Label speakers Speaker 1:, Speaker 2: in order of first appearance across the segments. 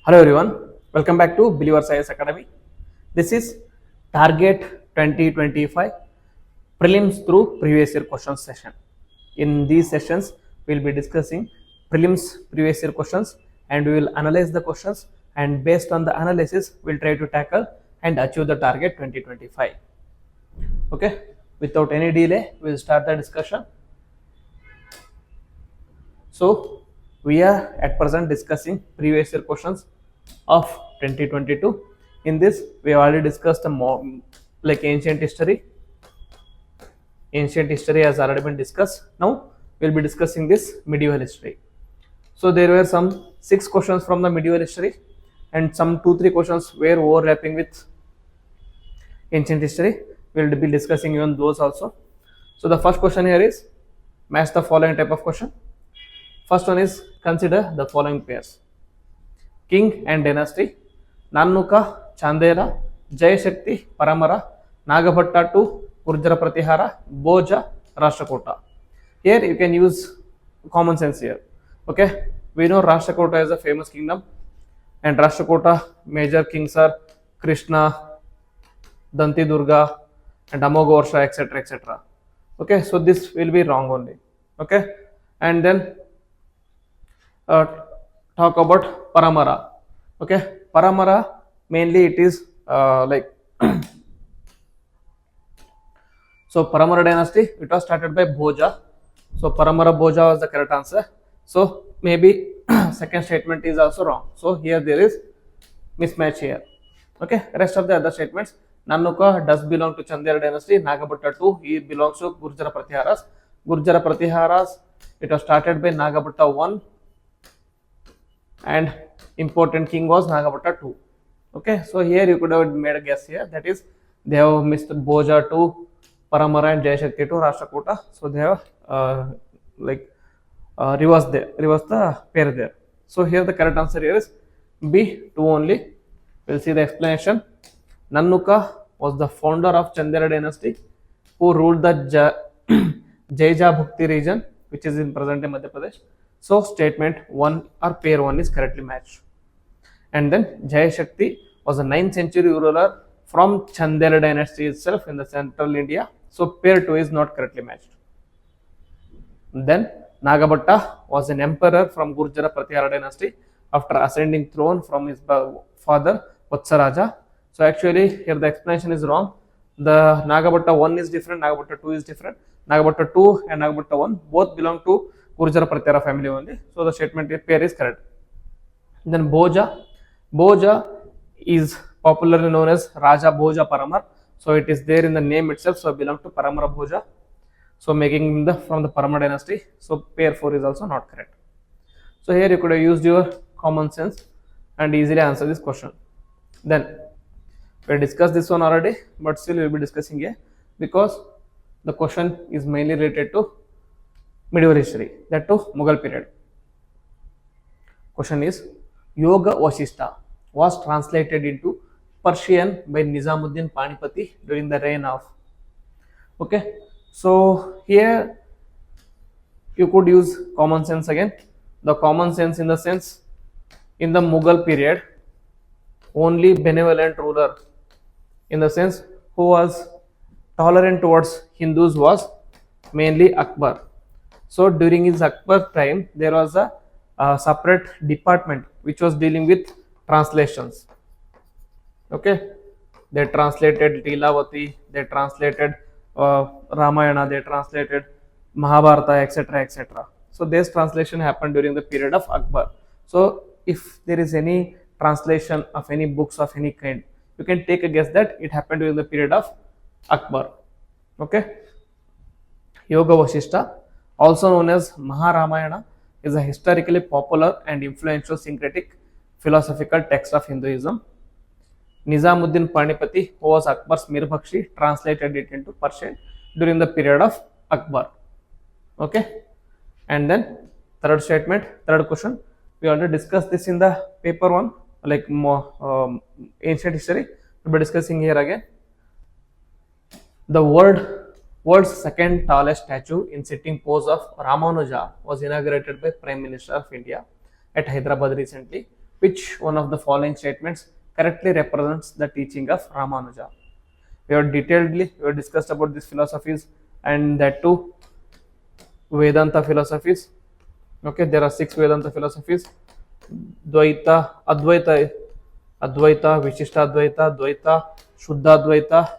Speaker 1: Hello everyone, welcome back to Believer Science Academy. This is Target 2025 Prelims through previous year questions session. In these sessions, we will be discussing prelims previous year questions and we will analyze the questions, and based on the analysis, we will try to tackle and achieve the target 2025. Okay, without any delay, we will start the discussion. So, we are at present discussing previous year questions of 2022. In this, we have already discussed the like ancient history. Ancient history has already been discussed. Now, we will be discussing this medieval history. So, there were some 6 questions from the medieval history and some 2-3 questions were overlapping with ancient history. We will be discussing even those also. So, the first question here is match the following type of question. First one is consider the following pairs: King and Dynasty, Nanuka, Chandela, Jayashakti, Paramara, Nagabhatta to Gurjara Pratihara, Boja, Rashtakota. Here you can use common sense here. Okay, we know Rashtakota is a famous kingdom, and Rashtakota major kings are Krishna, Danti Durga, and Amoghavarsha, etc. etc. Okay, so this will be wrong only. Okay, and then talk about Paramara. Okay, Paramara mainly it is like so Paramara dynasty, it was started by Bhoja. So Paramara Bhoja was the correct answer. So maybe second statement is also wrong. So here there is mismatch here. Okay, rest of the other statements. Nanuka does belong to Chandela dynasty. Nagabhatta too, he belongs to Gurjara Pratiharas. Gurjara Pratiharas, it was started by Nagabhatta 1 and important king was Nagabhatta 2. Okay, so here you could have made a guess here, that is they have missed Bhoja to Paramara and Jayashakti to Rashtakota. So they have reversed the pair there. So here the correct answer here is B, 2 only. We'll see the explanation. Nanuka was the founder of Chandela dynasty who ruled the Jaija Bhakti region, which is in present day Madhya Pradesh. So statement 1 or pair 1 is correctly matched. And then Jayashakti was a 9th century ruler from Chandela dynasty itself in the central India. So pair 2 is not correctly matched. Then Nagabhatta was an emperor from Gurjara Pratihara dynasty after ascending throne from his father Vatsaraja. So actually here the explanation is wrong. The Nagabhatta 1 is different, Nagabhatta 2 is different. Nagabhatta 2 and Nagabhatta 1 both belong to Gurjara Pratihara family only. So the statement pair is correct. Then Bhoja. Bhoja is popularly known as Raja Bhoja Paramar. So it is there in the name itself. So it belongs to Paramara Bhoja. So making the from the Paramara dynasty. So pair 4 is also not correct. So here you could have used your common sense and easily answer this question. Then we discussed this one already, but still we will be discussing here because the question is mainly related to medieval history, that to Mughal period. Question is Yoga Vasishta was translated into Persian by Nizamuddin Panipati during the reign of. Okay, so here you could use common sense again. The common sense in the sense in the Mughal period, only benevolent ruler in the sense who was tolerant towards Hindus was mainly Akbar. So during his Akbar time, there was a separate department which was dealing with translations. Okay, they translated Leelavati, they translated Ramayana, they translated Mahabharata, etc. etc. So this translation happened during the period of Akbar. So if there is any translation of any books of any kind, you can take a guess that it happened during the period of Akbar. Okay, Yoga Vasishta, also known as Maharamayana, is a historically popular and influential syncretic philosophical text of Hinduism. Nizamuddin Panipati, who was Akbar's Mirbakshi, translated it into Persian during the period of Akbar. Okay, and then third statement, third question, we already discussed this in the paper 1, like ancient history. We'll be discussing here again. The world's second tallest statue in sitting pose of Ramanuja was inaugurated by Prime Minister of India at Hyderabad recently. Which one of the following statements correctly represents the teaching of Ramanuja? We have discussed about these philosophies, and that too Vedanta philosophies. Okay, there are 6 Vedanta philosophies: Dvaita, Advaita, Vishishta Dvaita, Shuddha Dvaita,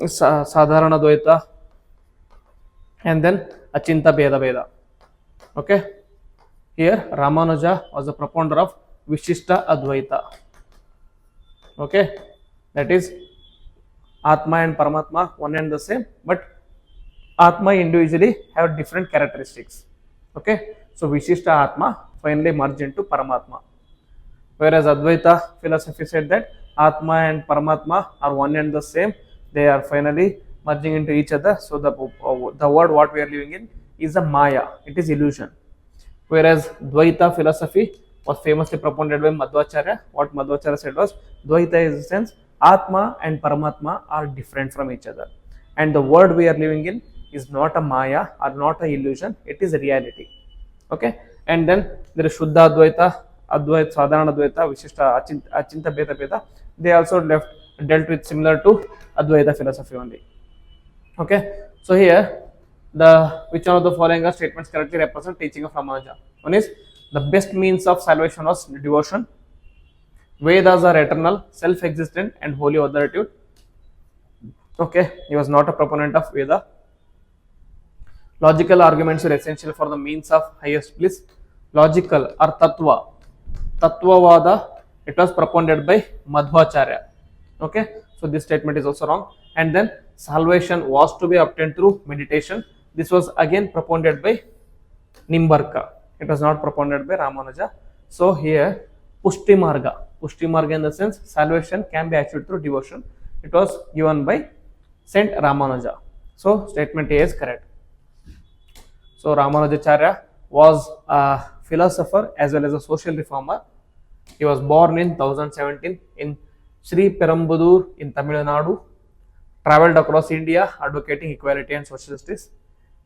Speaker 1: Sadharana Dvaita, and then Achinta Bheda Veda. Okay, here Ramanuja was a propounder of Vishishta Advaita. Okay, that is Atma and Paramatma one and the same, but Atma individually have different characteristics. Okay, so Vishishta Atma finally merged into Paramatma. Whereas Advaita philosophy said that Atma and Paramatma are one and the same, they are finally merging into each other. So the word what we are living in is a Maya, it is illusion. Whereas Dvaita philosophy was famously propounded by Madhvacharya. What Madhvacharya said was Dvaita is the sense Atma and Paramatma are different from each other, and the world we are living in is not a Maya or not a illusion, it is a reality. Okay, and then there is Shuddha Advaita, Advaita, Sadharana Advaita, Vishishta, Achinta Bheda Bheda. They also dealt with similar to Advaita philosophy only. Okay, so here which one of the following statements correctly represent teaching of Ramanuja? One is the best means of salvation was devotion. Vedas are eternal, self-existent, and holy authoritative. Okay, he was not a proponent of Veda. Logical arguments are essential for the means of highest bliss. Logical or Tattvavada, it was propounded by Madhvacharya. Okay, so this statement is also wrong. And then salvation was to be obtained through meditation. This was again propounded by Nimbarka. It was not propounded by Ramanuja. So here Pushti Marga in the sense salvation can be achieved through devotion. It was given by Saint Ramanuja. So statement A is correct. So Ramanujacharya was a philosopher as well as a social reformer. He was born in 1017 in Sri Perumbudur in Tamil Nadu. Traveled across India advocating equality and social justice.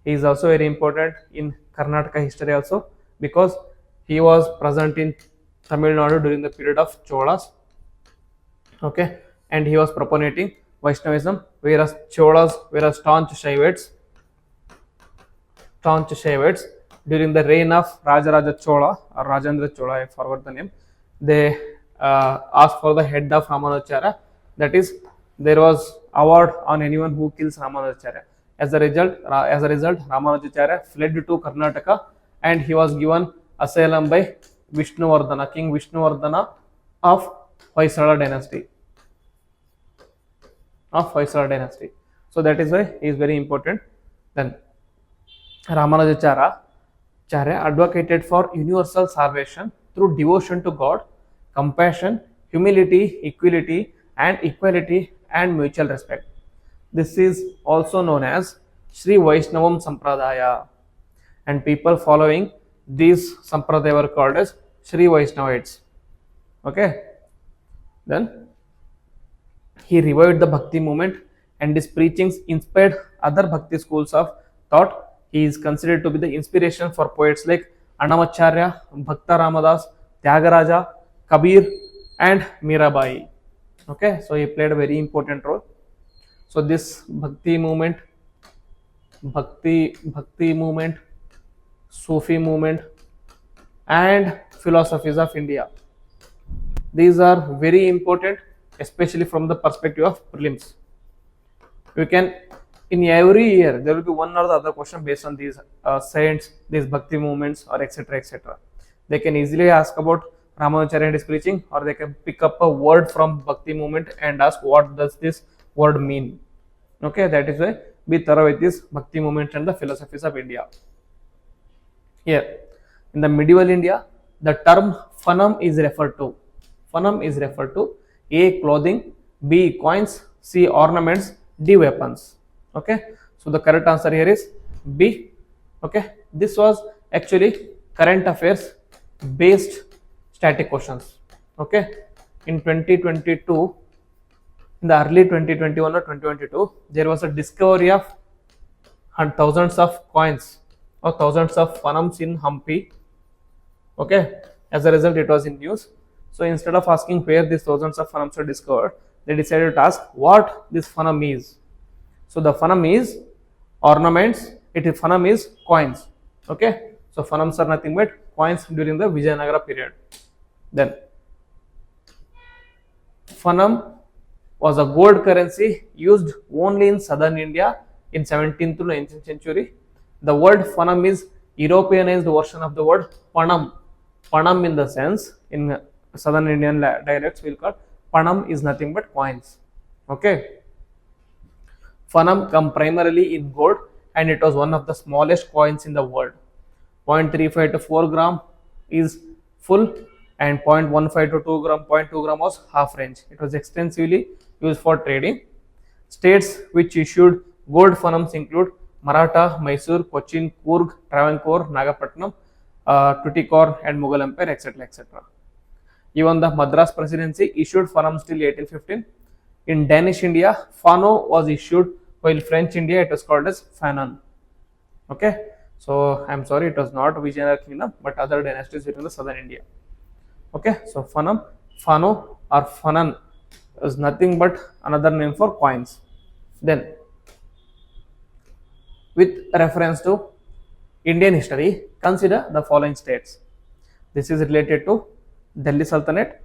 Speaker 1: He is also very important in Karnataka history also because he was present in Tamil Nadu during the period of Cholas. Okay, and he was propagating Vaishnavism, whereas Cholas were staunch Shaivites during the reign of Rajaraja Chola or Rajendra Chola, I forgot the name. They asked for the head of Ramanujacharya. That is, there was award on anyone who kills Ramanujacharya. As a result, Ramanujacharya fled to Karnataka and he was given asylum by Vishnuvardhana, King Vishnuvardhana of Hoysala dynasty. So that is why he is very important. Then Ramanujacharya advocated for universal salvation through devotion to God, compassion, humility, equality, and mutual respect. This is also known as Sri Vaishnavam Sampradaya, and people following these Sampradaya were called as Sri Vaishnavites. Okay, then he revived the Bhakti movement and his preachings inspired other Bhakti schools of thought. He is considered to be the inspiration for poets like Annamacharya, Bhakta Ramadas, Tyagaraja, Kabir, and Mirabai. Okay, so he played a very important role. So this Bhakti movement, Sufi movement, and philosophies of India, these are very important, especially from the perspective of prelims. We can, in every year, there will be one or the other question based on these saints, these Bhakti movements, or etc. etc. They can easily ask about Ramanujacharya and his preaching, or they can pick up a word from Bhakti movement and ask what does this word mean. Okay, that is why be thorough with this Bhakti movement and the philosophies of India. Here, in the medieval India, the term phanam is referred to. A. Clothing, B. Coins, C. Ornaments, D. Weapons. Okay, so the correct answer here is B. Okay, this was actually current affairs based static questions. Okay, in 2022, in the early 2021 or 2022, there was a discovery of thousands of coins or thousands of phanams in Hampi. Okay, As a result, it was in news. So instead of asking where these thousands of phonums were discovered, they decided to ask what this phoneme is. So the phoneme is ornaments. Phoneme is coins. Okay. So phonemes are nothing but coins during the Vijayanagara period. Then phoneme was a gold currency used only in southern India in 17th to 19th century. The word phoneme is Europeanized version of the word panam. Panam in the sense in southern Indian dialects we'll call panam is nothing but coins. Okay. Phoneme come primarily in gold and it was one of the smallest coins in the world. 0.35 to 4 gram is full and 0.15 to 2 gram, 0.2 gram was half range. It was extensively used for trading. States which issued gold phonemes include Maratha, Mysore, Cochin, Coorg, Travancore, Nagapattinam, Tuticorin and Mughal Empire, etc. etc. Even the Madras Presidency issued phonemes till 1815. In Danish India, Fano was issued, while French India it was called as Fanon. Okay, so I'm sorry, it was not Vijayanagara Kingdom, but other dynasties within the southern India. Okay, so Phanam, Fano or Fanan is nothing but another name for coins. Then, with reference to Indian history, consider the following states. This is related to Delhi Sultanate.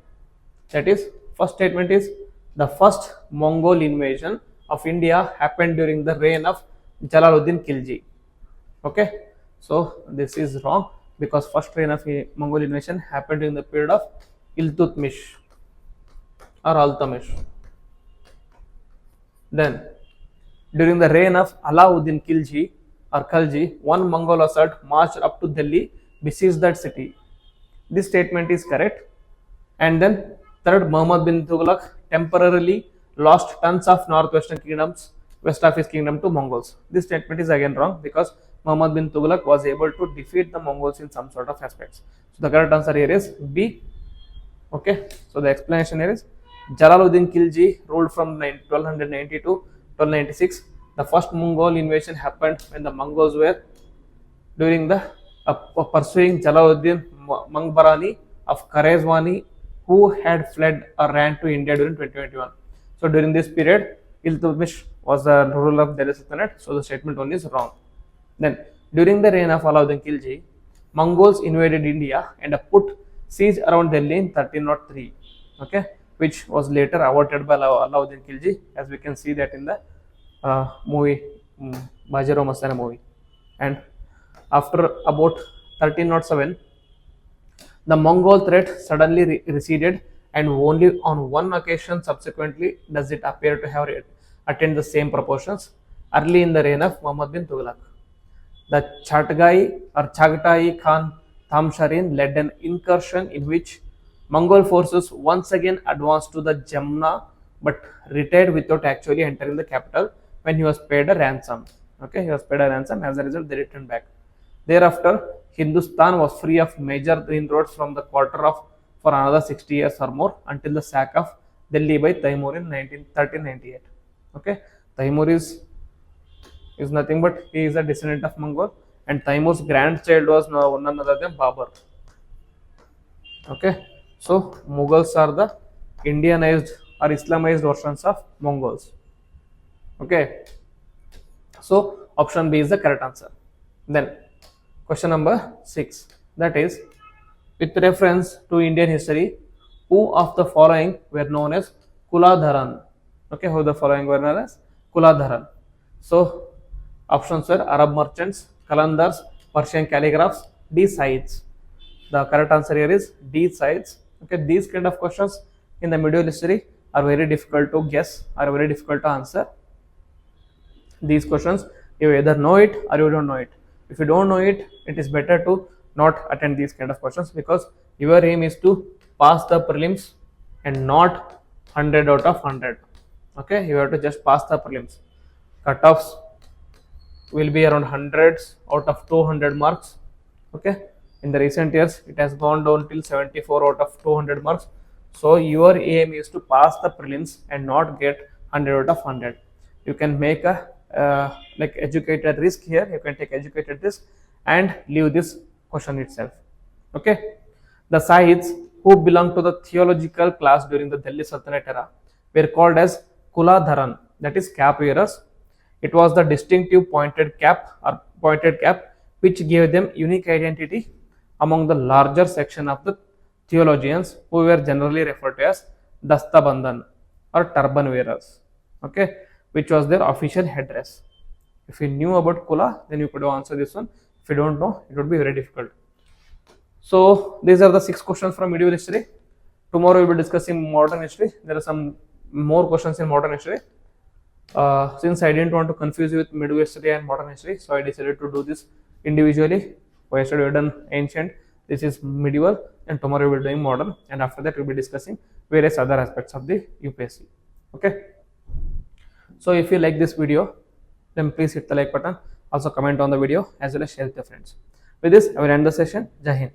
Speaker 1: That is, first statement is the first Mongol invasion of India happened during the reign of Jalaluddin Khilji. Okay, so this is wrong because first reign of Mongol invasion happened in the period of Iltutmish or Altamish. Then, during the reign of Alauddin Khilji or Khalji, one Mongol assault marched up to Delhi, besieged that city. This statement is correct. And then, third, Muhammad bin Tughlaq temporarily lost tons of northwestern kingdoms, west of his kingdom to Mongols. This statement is again wrong because Muhammad bin Tughlaq was able to defeat the Mongols in some sort of aspects. So the correct answer here is B. Okay, so the explanation here is Jalaluddin Khilji ruled from 1290 to 1296. The first Mongol invasion happened when the Mongols were during the pursuing Jalaluddin Mangbarani of Kharazwani, who had fled or ran to India during 2021. So during this period, Iltutmish was the ruler of Delhi Sultanate. So the statement 1 is wrong. Then, during the reign of Alauddin Khilji, Mongols invaded India and put siege around Delhi in 1303, okay, which was later averted by Alauddin Khilji, as we can see that in the movie Bajirao Mastana movie. And after about 1307, the Mongol threat suddenly receded, and only on one occasion subsequently does it appear to have attained the same proportions, early in the reign of Muhammad bin Tughlaq. The Chagatai Khan Thamsharin led an incursion in which Mongol forces once again advanced to the Jamna but retired without actually entering the capital when he was paid a ransom. Okay, he was paid a ransom. As a result, they returned back. Thereafter, Hindustan was free of major inroads from the quarter of for another 60 years or more until the sack of Delhi by Taimur in 1398. Okay, Taimur is nothing but he is a descendant of Mongol, and Taimur's grandchild was none other than Babur. Okay, so Mughals are the Indianized or Islamized versions of Mongols. Okay, so option B is the correct answer. Then question number 6, that is, with reference to Indian history, who of the following were known as Kuladharan? Okay, who the following were known as Kuladharan? So options were Arab merchants, Qalandars, Persian calligraphs, D Saids. The correct answer here is D Saids. Okay, these kind of questions in the medieval history are very difficult to guess, are very difficult to answer. These questions, you either know it or you don't know it. If you don't know it, it is better to not attend these kind of questions, because your aim is to pass the prelims and not 100 out of 100. Okay, you have to just pass the prelims. Cutoffs will be around hundreds out of 200 marks. Okay, in the recent years it has gone down till 74 out of 200 marks. So your aim is to pass the prelims and not get 100 out of 100. You can make a like educated risk here. You can take educated risk and leave this question itself. Okay, The Sahids who belonged to the theological class during the Delhi Sultanate era were called as Kuladharan, that is cap wearers. It was the distinctive pointed cap which gave them unique identity among the larger section of the theologians who were generally referred to as Dastabandhan or turban wearers, okay, which was their official headdress. If you knew about Kula, then you could answer this one. If you don't know, it would be very difficult. So these are the 6 questions from medieval history. Tomorrow we will be discussing modern history. There are some more questions in modern history. Since I didn't want to confuse you with medieval history and modern history, so I decided to do this individually. Yesterday we have done ancient, this is medieval, and tomorrow we will be doing modern, and after that we will be discussing various other aspects of the UPSC. Okay. So if you like this video, then please hit the like button. Also comment on the video as well as share with your friends. With this, I will end the session. Jai Hind.